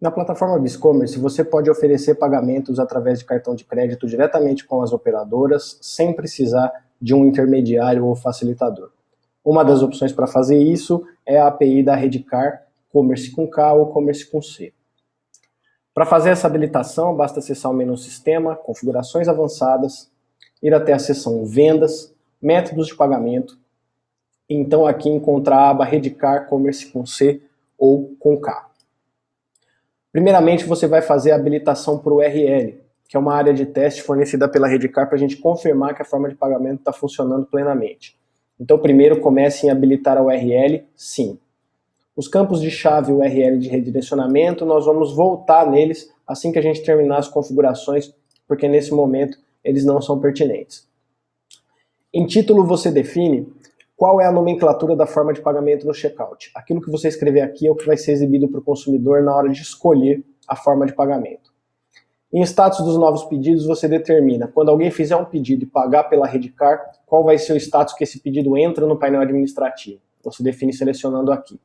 Na plataforma BizCommerce, você pode oferecer pagamentos através de cartão de crédito diretamente com as operadoras, sem precisar de um intermediário ou facilitador. Uma das opções para fazer isso é a API da Redcar, Commerce com K ou Commerce com C. Para fazer essa habilitação, basta acessar o menu Sistema, Configurações Avançadas, ir até a seção Vendas, Métodos de Pagamento, e então aqui encontrar a aba Redcar, Commerce com C ou com K. Primeiramente, você vai fazer a habilitação para o URL, que é uma área de teste fornecida pela Redcar para a gente confirmar que a forma de pagamento está funcionando plenamente. Então, primeiro, comece em habilitar a URL, sim. Os campos de chave URL de redirecionamento, nós vamos voltar neles assim que a gente terminar as configurações, porque nesse momento eles não são pertinentes. Em título, você define qual é a nomenclatura da forma de pagamento no checkout. Aquilo que você escrever aqui é o que vai ser exibido para o consumidor na hora de escolher a forma de pagamento. Em status dos novos pedidos, você determina, quando alguém fizer um pedido e pagar pela Redcar, qual vai ser o status que esse pedido entra no painel administrativo. Você define selecionando aqui.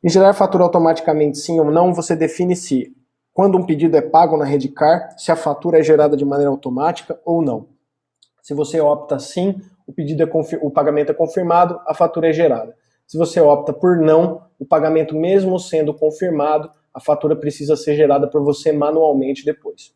Em gerar fatura automaticamente sim ou não, você define se, quando um pedido é pago na Redcar, se a fatura é gerada de maneira automática ou não. Se você opta sim, o pagamento é confirmado, a fatura é gerada. Se você opta por não, o pagamento mesmo sendo confirmado, a fatura precisa ser gerada por você manualmente depois.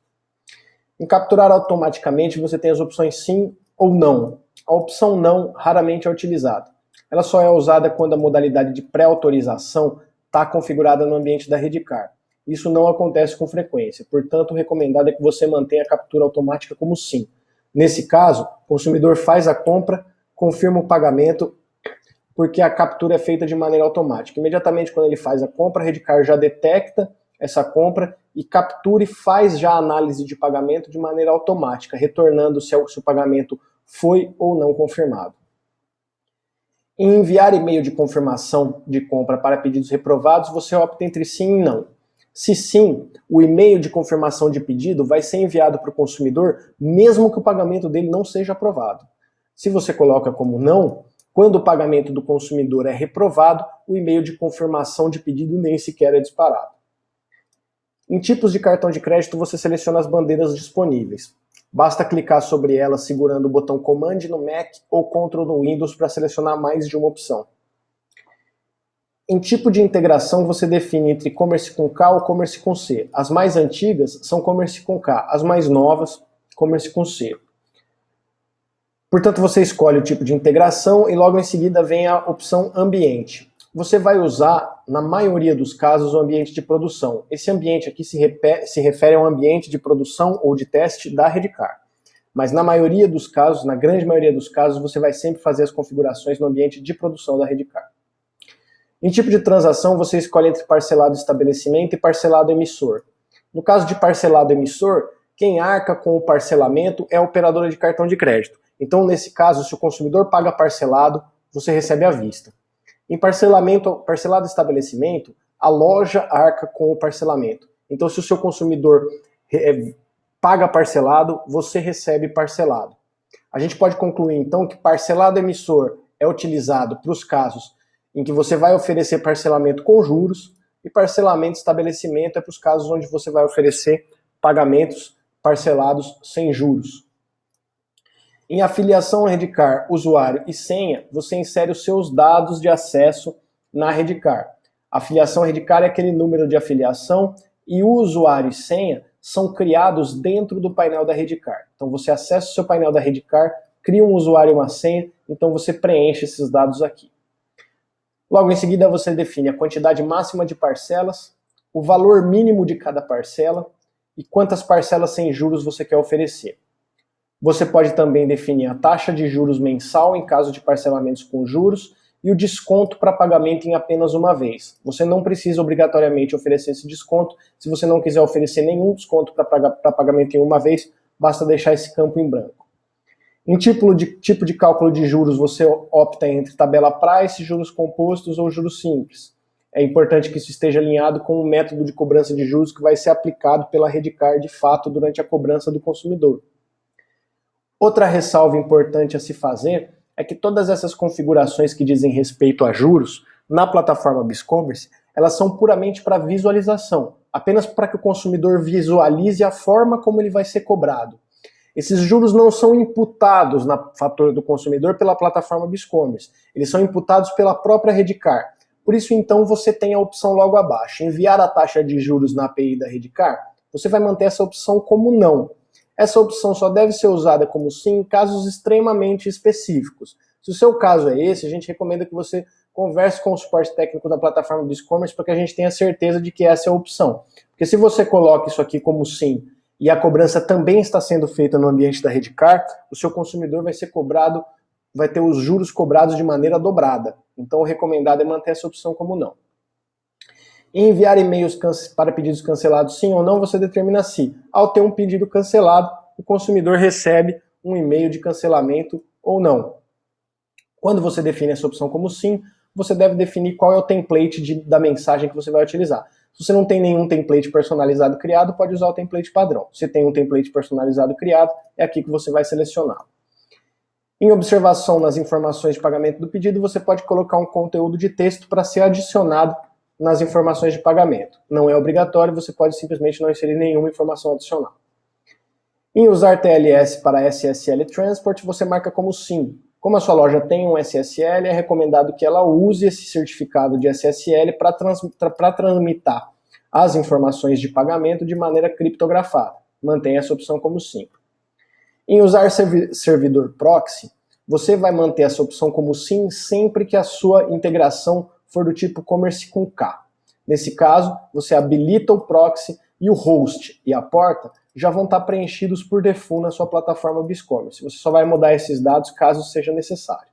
Em capturar automaticamente, você tem as opções sim ou não. A opção não raramente é utilizada. Ela só é usada quando a modalidade de pré-autorização está configurada no ambiente da Redcar. Isso não acontece com frequência, portanto, o recomendado é que você mantenha a captura automática como sim. Nesse caso, o consumidor faz a compra, confirma o pagamento, porque a captura é feita de maneira automática. Imediatamente quando ele faz a compra, a Redcar já detecta essa compra e captura e faz já a análise de pagamento de maneira automática, retornando se o pagamento foi ou não confirmado. Em enviar e-mail de confirmação de compra para pedidos reprovados, você opta entre sim e não. Se sim, o e-mail de confirmação de pedido vai ser enviado para o consumidor, mesmo que o pagamento dele não seja aprovado. Se você coloca como não, quando o pagamento do consumidor é reprovado, o e-mail de confirmação de pedido nem sequer é disparado. Em tipos de cartão de crédito, você seleciona as bandeiras disponíveis. Basta clicar sobre elas segurando o botão Command no Mac ou Ctrl no Windows para selecionar mais de uma opção. Em tipo de integração, você define entre Commerce com K ou Commerce com C. As mais antigas são Commerce com K, as mais novas, Commerce com C. Portanto, você escolhe o tipo de integração e logo em seguida vem a opção Ambiente. Você vai usar, na maioria dos casos, o ambiente de produção. Esse ambiente aqui se refere ao ambiente de produção ou de teste da Redcar. Mas na maioria dos casos, na grande maioria dos casos, você vai sempre fazer as configurações no ambiente de produção da Redcar. Em tipo de transação, você escolhe entre parcelado estabelecimento e parcelado emissor. No caso de parcelado emissor, quem arca com o parcelamento é a operadora de cartão de crédito. Então, nesse caso, se o consumidor paga parcelado, você recebe à vista. Em parcelado estabelecimento, a loja arca com o parcelamento. Então, se o seu consumidor paga parcelado, você recebe parcelado. A gente pode concluir, então, que parcelado emissor é utilizado para os casos em que você vai oferecer parcelamento com juros, e parcelamento estabelecimento é para os casos onde você vai oferecer pagamentos parcelados sem juros. Em afiliação à Redcar, usuário e senha, você insere os seus dados de acesso na Redcar. A afiliação à Redcar é aquele número de afiliação e o usuário e senha são criados dentro do painel da Redcar. Então você acessa o seu painel da Redcar, cria um usuário e uma senha, então você preenche esses dados aqui. Logo em seguida você define a quantidade máxima de parcelas, o valor mínimo de cada parcela e quantas parcelas sem juros você quer oferecer. Você pode também definir a taxa de juros mensal em caso de parcelamentos com juros e o desconto para pagamento em apenas uma vez. Você não precisa obrigatoriamente oferecer esse desconto. Se você não quiser oferecer nenhum desconto para pagamento em uma vez, basta deixar esse campo em branco. Em tipo de cálculo de juros, você opta entre tabela price, juros compostos ou juros simples. É importante que isso esteja alinhado com o método de cobrança de juros que vai ser aplicado pela Redcar de fato durante a cobrança do consumidor. Outra ressalva importante a se fazer é que todas essas configurações que dizem respeito a juros, na plataforma BizCommerce, elas são puramente para visualização, apenas para que o consumidor visualize a forma como ele vai ser cobrado. Esses juros não são imputados na fatura do consumidor pela plataforma BizCommerce, eles são imputados pela própria Redcar. Por isso, então, você tem a opção logo abaixo, enviar a taxa de juros na API da Redcar. Você vai manter essa opção como não. Essa opção só deve ser usada como sim em casos extremamente específicos. Se o seu caso é esse, a gente recomenda que você converse com o suporte técnico da plataforma BizCommerce para que a gente tenha certeza de que essa é a opção. Porque se você coloca isso aqui como sim e a cobrança também está sendo feita no ambiente da Redcar, o seu consumidor vai ser cobrado, vai ter os juros cobrados de maneira dobrada. Então o recomendado é manter essa opção como não. Em enviar e-mails para pedidos cancelados sim ou não, você determina se, ao ter um pedido cancelado, o consumidor recebe um e-mail de cancelamento ou não. Quando você define essa opção como sim, você deve definir qual é o template da mensagem que você vai utilizar. Se você não tem nenhum template personalizado criado, pode usar o template padrão. Se tem um template personalizado criado, é aqui que você vai selecioná-lo. Em observação nas informações de pagamento do pedido, você pode colocar um conteúdo de texto para ser adicionado nas informações de pagamento. Não é obrigatório, você pode simplesmente não inserir nenhuma informação adicional. Em usar TLS para SSL Transport, você marca como sim. Como a sua loja tem um SSL, é recomendado que ela use esse certificado de SSL para tramitar as informações de pagamento de maneira criptografada. Mantenha essa opção como sim. Em usar servidor proxy, você vai manter essa opção como sim sempre que a sua integração for do tipo commerce com K. Nesse caso, você habilita o proxy e o host e a porta já vão estar preenchidos por default na sua plataforma BizCommerce. Você só vai mudar esses dados caso seja necessário.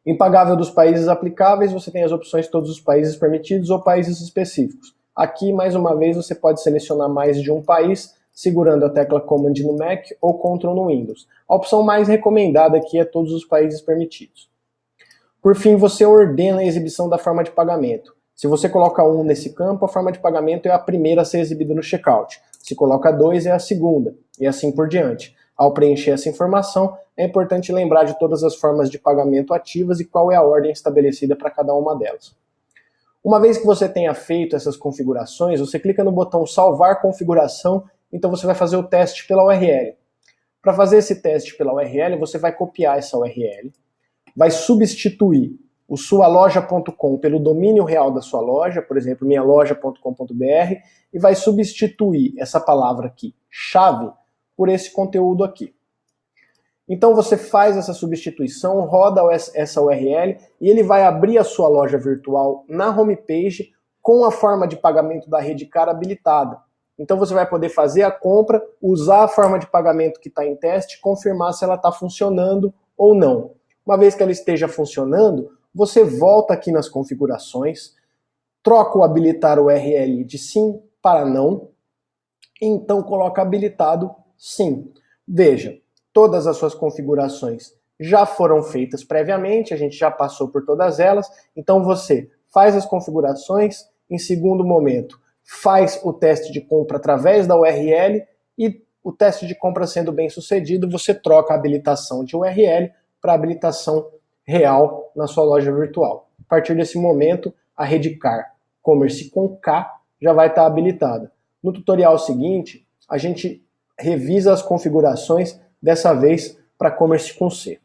Impagável dos países aplicáveis, você tem as opções de todos os países permitidos ou países específicos. Aqui, mais uma vez, você pode selecionar mais de um país, segurando a tecla Command no Mac ou Ctrl no Windows. A opção mais recomendada aqui é todos os países permitidos. Por fim, você ordena a exibição da forma de pagamento. Se você coloca 1 nesse campo, a forma de pagamento é a primeira a ser exibida no checkout. Se coloca 2, é a segunda, e assim por diante. Ao preencher essa informação, é importante lembrar de todas as formas de pagamento ativas e qual é a ordem estabelecida para cada uma delas. Uma vez que você tenha feito essas configurações, você clica no botão Salvar Configuração, então você vai fazer o teste pela URL. Para fazer esse teste pela URL, você vai copiar essa URL, vai substituir o sualoja.com pelo domínio real da sua loja, por exemplo, minhaloja.com.br, e vai substituir essa palavra aqui, chave, por esse conteúdo aqui. Então você faz essa substituição, roda essa URL e ele vai abrir a sua loja virtual na homepage com a forma de pagamento da Redcar habilitada. Então você vai poder fazer a compra, usar a forma de pagamento que está em teste, confirmar se ela está funcionando ou não. Uma vez que ela esteja funcionando, você volta aqui nas configurações, troca o habilitar URL de sim para não, e então coloca habilitado sim. Veja, todas as suas configurações já foram feitas previamente, a gente já passou por todas elas, então você faz as configurações, em segundo momento faz o teste de compra através da URL e o teste de compra sendo bem sucedido, você troca a habilitação de URL para habilitação real na sua loja virtual. A partir desse momento, a Redcar Commerce com K já vai estar habilitada. No tutorial seguinte, a gente revisa as configurações, dessa vez para Commerce com C.